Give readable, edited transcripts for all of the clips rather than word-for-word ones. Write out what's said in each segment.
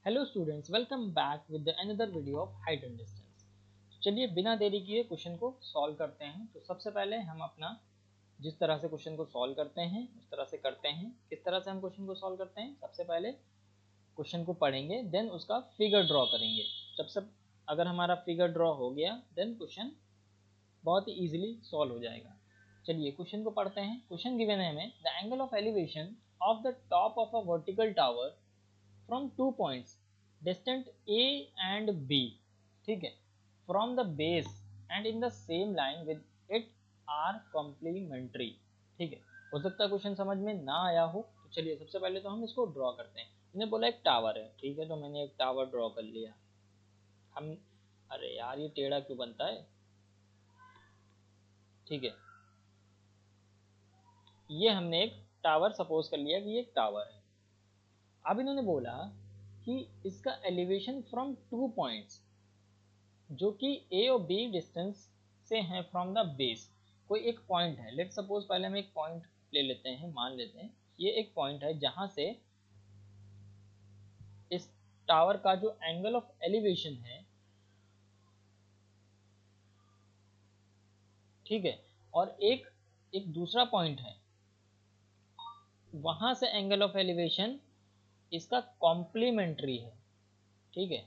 Hello students, welcome back with another video of height and distance. चलिए बिना देरी किए क्वेश्चन को सॉल्व करते हैं। तो सबसे पहले हम अपना जिस तरह से क्वेश्चन को सॉल्व करते हैं उस तरह से करते हैं। किस तरह से हम क्वेश्चन को सॉल्व करते हैं, सबसे पहले क्वेश्चन को पढ़ेंगे, देन उसका फिगर ड्रॉ करेंगे। जब सब अगर हमारा फिगर ड्रॉ हो गया देन क्वेश्चन बहुत ही ईजिली सॉल्व हो जाएगा। चलिए क्वेश्चन को पढ़ते हैं। क्वेश्चन गिवन है हमें, the angle of elevation of the top of a vertical tower from two points distant A and B, ठीक है, from the base and in the same line with it are complementary। ठीक है, हो सकता है question समझ में ना आया हो, तो चलिए सबसे पहले तो हम इसको ड्रॉ करते हैं। मैंने बोला एक टावर है, ठीक है, तो मैंने एक टावर ड्रॉ कर लिया। हम अरे यार ये टेढ़ा क्यों बनता है। ठीक है, ये हमने एक टावर सपोज कर लिया कि ये एक टावर है। अब इन्होंने बोला कि इसका एलिवेशन फ्रॉम टू पॉइंट्स जो कि ए और बी डिस्टेंस से हैं फ्रॉम द बेस। कोई एक पॉइंट है, लेट सपोज पहले हम एक पॉइंट ले लेते हैं, मान लेते हैं ये एक पॉइंट है जहां से इस टावर का जो एंगल ऑफ एलिवेशन है, ठीक है, और एक एक दूसरा पॉइंट है, वहां से एंगल ऑफ एलिवेशन इसका कॉम्प्लीमेंट्री है। ठीक है,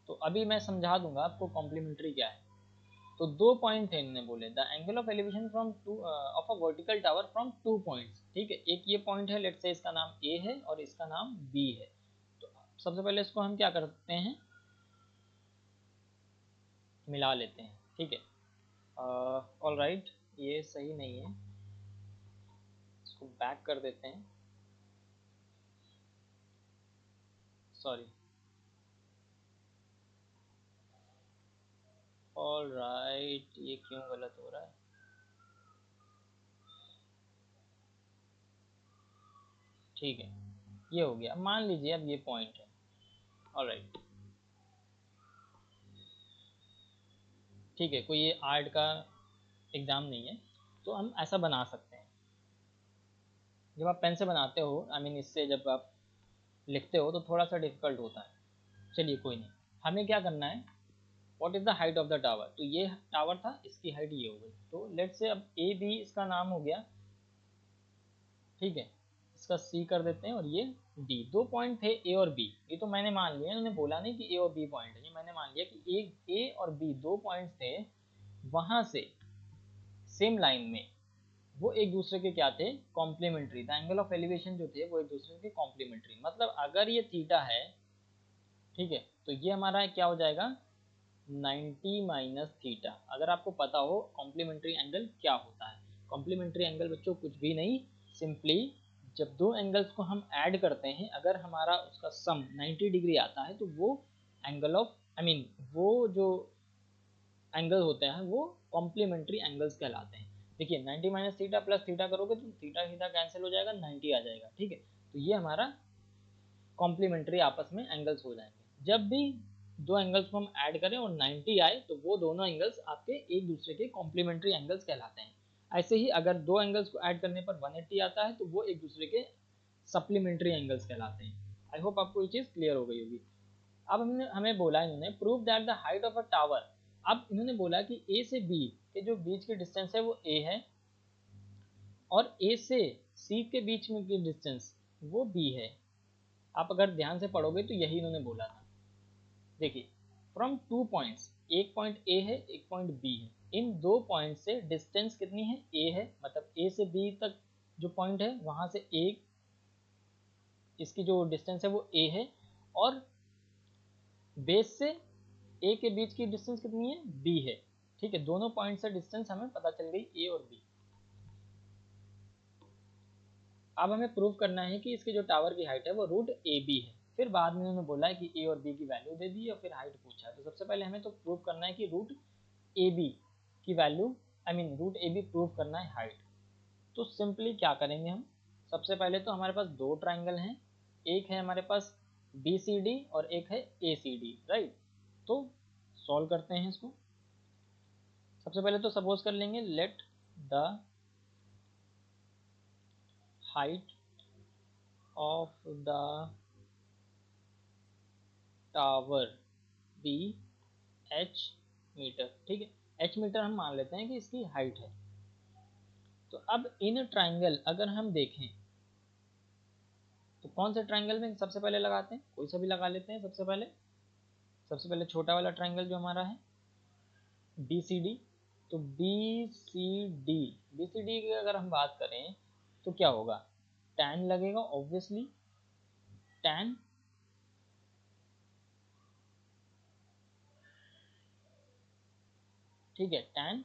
तो अभी मैं समझा दूंगा आपको कॉम्प्लीमेंट्री क्या है। तो दो पॉइंट थे, इन्होंने बोले the angle of elevation from two of a vertical tower from two points. ठीक है, एक ये पॉइंट है, लेट्स से इसका नाम ए है और इसका नाम बी है। तो सबसे पहले इसको हम क्या कर सकते हैं, मिला लेते हैं। ठीक है, ऑल राइट, ये सही नहीं है, इसको बैक कर देते हैं, सॉरी। ऑल राइट, ये क्यों गलत हो रहा है। ठीक है, ये हो गया, मान लीजिए अब ये पॉइंट है। ऑल राइट, ठीक है, कोई ये आर्ट का एग्ज़ाम नहीं है, तो हम ऐसा बना सकते हैं। जब आप पेन से बनाते हो, आई मीन इससे जब आप लिखते हो तो थोड़ा सा डिफिकल्ट होता है। चलिए कोई नहीं, हमें क्या करना है, what is the height of the tower. तो ये टावर था, इसकी हाइट ये हो गई। तो लेट्स से अब ए बी इसका नाम हो गया, ठीक है, इसका सी कर देते हैं और ये डी। दो पॉइंट थे ए और बी, ये तो मैंने मान लिया, इन्होंने बोला नहीं कि ए और बी पॉइंट है, ये मैंने मान लिया कि ए और बी दो पॉइंट्स थे, वहां से सेम लाइन में वो एक दूसरे के क्या थे, complementary. The angle of elevation जो थे वो एक दूसरे के कॉम्प्लीमेंट्री, मतलब अगर ये थीटा है, ठीक है, तो ये हमारा क्या हो जाएगा, 90 माइनस थीटा। अगर आपको पता हो कॉम्प्लीमेंट्री एंगल क्या होता है, कॉम्प्लीमेंट्री एंगल बच्चों कुछ भी नहीं, सिंपली जब दो एंगल्स को हम ऐड करते हैं, अगर हमारा उसका सम 90 डिग्री आता है तो वो एंगल ऑफ आई मीन वो जो एंगल होते हैं वो कॉम्प्लीमेंट्री एंगल्स कहलाते हैं। देखिए 90 माइनस थीटा प्लस थीटा करोगे तो थीटा थीटा कैंसिल हो जाएगा, 90 आ जाएगा। ठीक है, तो ये हमारा कॉम्प्लीमेंट्री आपस में एंगल्स हो जाएंगे। जब भी दो एंगल्स को हम ऐड करें और 90 आए तो वो दोनों एंगल्स आपके एक दूसरे के कॉम्प्लीमेंट्री एंगल्स कहलाते हैं। ऐसे ही अगर दो एंगल्स को ऐड करने पर 180 आता है तो वो एक दूसरे के सप्लीमेंट्री एंगल्स कहलाते हैं। आई होप आपको ये चीज़ क्लियर हो गई होगी। अब हमने हमें बोला इन्होंने prove that the height of a tower. अब इन्होंने बोला कि ए से बी के जो बीच की डिस्टेंस है वो ए है, और ए से सी के बीच में की डिस्टेंस वो बी है। आप अगर ध्यान से पढ़ोगे तो यही इन्होंने बोला था। देखिए, फ्रॉम टू पॉइंट्स, एक पॉइंट ए है एक पॉइंट बी है, इन दो पॉइंट से डिस्टेंस कितनी है, ए है, मतलब ए से बी तक जो पॉइंट है वहां से ए, इसकी जो डिस्टेंस है वो ए है, और बेस से ए के बीच की डिस्टेंस कितनी है, बी है। ठीक है, दोनों पॉइंट से डिस्टेंस हमें पता चल गई, ए और बी। अब हमें प्रूव करना है कि इसकी जो टावर की हाइट है वो रूट ए बी है। फिर बाद में उन्होंने बोला है कि ए और बी की वैल्यू दे दी और फिर हाइट पूछा है। तो सबसे पहले हमें तो प्रूव करना है कि रूट ए बी की value, I mean root A B prove करना है हाइट। तो सिंपली क्या करेंगे हम, सबसे पहले तो हमारे पास दो ट्राइंगल हैं, एक है हमारे पास बी सी डी और एक है ए सी डी, राइट। तो सॉल्व करते हैं इसको। सबसे पहले तो सपोज कर लेंगे, let the height of the tower, be h metre, ठीक है। एच मीटर हम मान लेते हैं कि इसकी हाइट है। तो अब इन ट्राइंगल अगर हम देखें तो कौन से ट्राइंगल में सबसे पहले लगाते हैं, कोई सा भी लगा लेते हैं। सबसे पहले छोटा वाला ट्राइंगल जो हमारा है बी सी डी, तो बी सी डी की अगर हम बात करें तो क्या होगा, टैन लगेगा ऑब्वियसली, टैन ठीक है, tan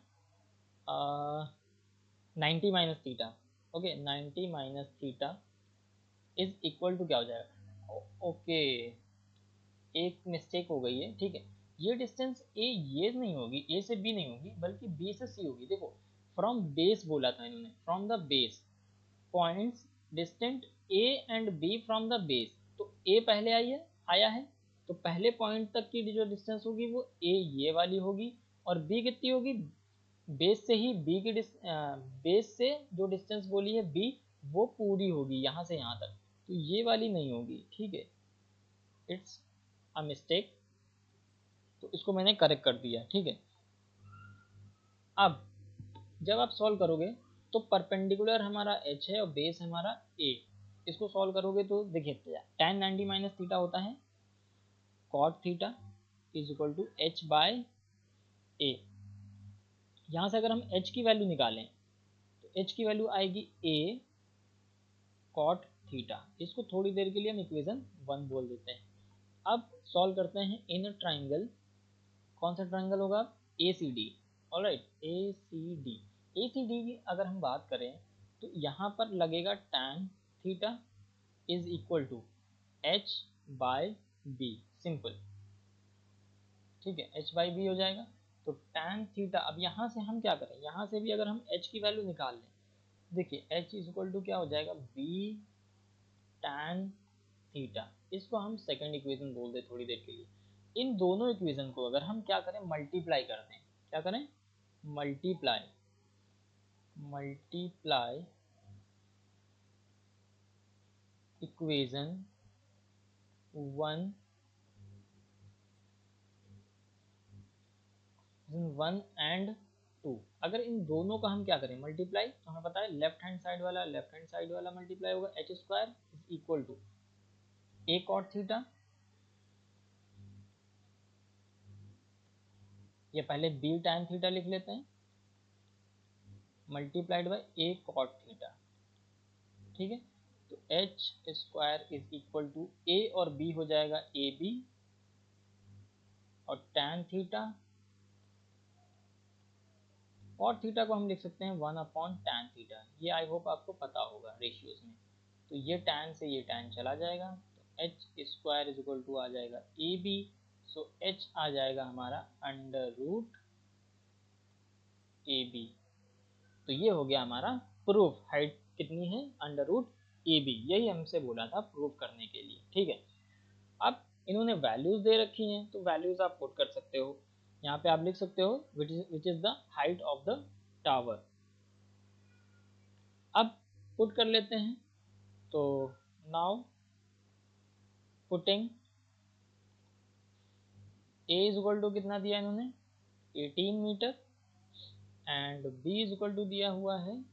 90 minus theta, okay 90 minus theta is equal to क्या हो जाएगा, ओके एक मिस्टेक हो गई है, ठीक है। ये डिस्टेंस ए ये नहीं होगी, ए से बी नहीं होगी, बल्कि बी से सी होगी। देखो फ्रॉम बेस बोला था इन्होंने, from the base points distant A and B from the base, तो ए पहले आया है, तो पहले पॉइंट तक की जो डिस्टेंस होगी वो ए ये वाली होगी, और बी कितनी होगी, बेस से ही बी की बेस से जो डिस्टेंस बोली है बी वो पूरी होगी यहाँ से यहाँ तक, तो ये वाली नहीं होगी, ठीक है। इट्स अ मिस्टेक, तो इसको मैंने करेक्ट कर दिया, ठीक है। अब जब आप सॉल्व करोगे तो परपेंडिकुलर हमारा h है और बेस हमारा a, इसको सॉल्व करोगे तो देखिए tan 90 माइनस थीटा होता है cot theta is equal to h by a। यहाँ से अगर हम h की वैल्यू निकालें तो h की वैल्यू आएगी a cot थीटा, इसको थोड़ी देर के लिए हम इक्वेशन 1 बोल देते हैं। अब सॉल्व करते हैं इन ट्राइंगल, कौन सा ट्राइंगल होगा, ए सी डी, ऑलराइट ए सी डी। ए सी डी की अगर हम बात करें तो यहाँ पर लगेगा tan theta is equal to h by B, simple, ठीक है, h बाई बी हो जाएगा। तो tan थीटा, अब यहाँ से हम क्या करें, यहाँ से भी अगर हम h की वैल्यू निकाल लें, देखिए h इज इक्वल टू क्या हो जाएगा, b tan थीटा, इसको हम सेकंड इक्वेशन बोल दें थोड़ी देर के लिए। इन दोनों इक्वेशन को अगर हम क्या करें, मल्टीप्लाई कर दें, क्या करें, मल्टीप्लाई इक्वेशन 1 एंड 2, अगर इन दोनों का हम क्या करें मल्टीप्लाई, तो हमें पता है लेफ्ट हैंड साइड वाला मल्टीप्लाई होगा h square is equal to a cot theta, ये पहले b tan थीटा लिख लेते हैं, multiplied by a cot theta, ठीक है। तो h square is equal to a और b हो जाएगा ए बी, और tan थीटा और थीटा को हम लिख सकते हैं 1 अपॉन tan थीटा, ये आई होप आपको पता होगा रेशियोज में। तो ये tan से ये tan चला जाएगा, तो h square is equal to आ जाएगा ए बी, सो h आ जाएगा हमारा अंडर रूट ए बी। तो ये हो गया हमारा प्रूफ, हाइट कितनी है, अंडर रूट ए बी, यही हमसे बोला था प्रूफ करने के लिए, ठीक है। अब इन्होंने वैल्यूज दे रखी हैं, तो वैल्यूज आप पुट कर सकते हो, यहाँ पे आप लिख सकते हो which is the height of the tower. अब पुट कर लेते हैं, तो now putting A is equal to कितना दिया इन्होंने 18 metre and B is equal to दिया हुआ है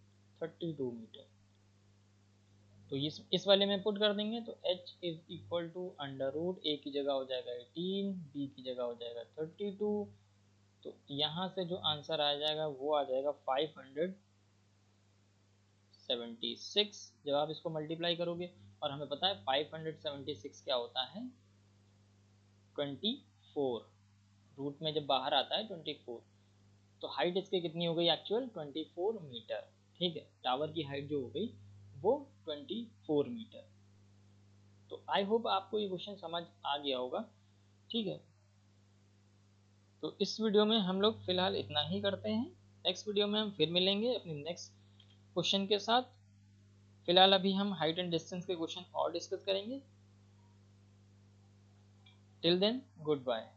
32 मीटर। तो इस वाले में पुट कर देंगे, तो h is equal to under root a की जगह हो जाएगा 18, बी की जगह हो जाएगा 32, तो यहाँ से जो आंसर आ जाएगा वो आ जाएगा 576। जब आप इसको मल्टीप्लाई करोगे, और हमें पता है 576 क्या होता है 24, रूट में जब बाहर आता है 24, तो हाइट इसकी कितनी हो गई एक्चुअल 24 मीटर, ठीक है। टावर की हाइट जो हो गई वो 24 मीटर। तो आई होप आपको ये क्वेश्चन समझ आ गया होगा, ठीक है। तो इस वीडियो में हम लोग फिलहाल इतना ही करते हैं, नेक्स्ट वीडियो में हम फिर मिलेंगे अपने नेक्स्ट क्वेश्चन के साथ। फिलहाल अभी हम हाइट एंड डिस्टेंस के क्वेश्चन और डिस्कस करेंगे। Till then good bye.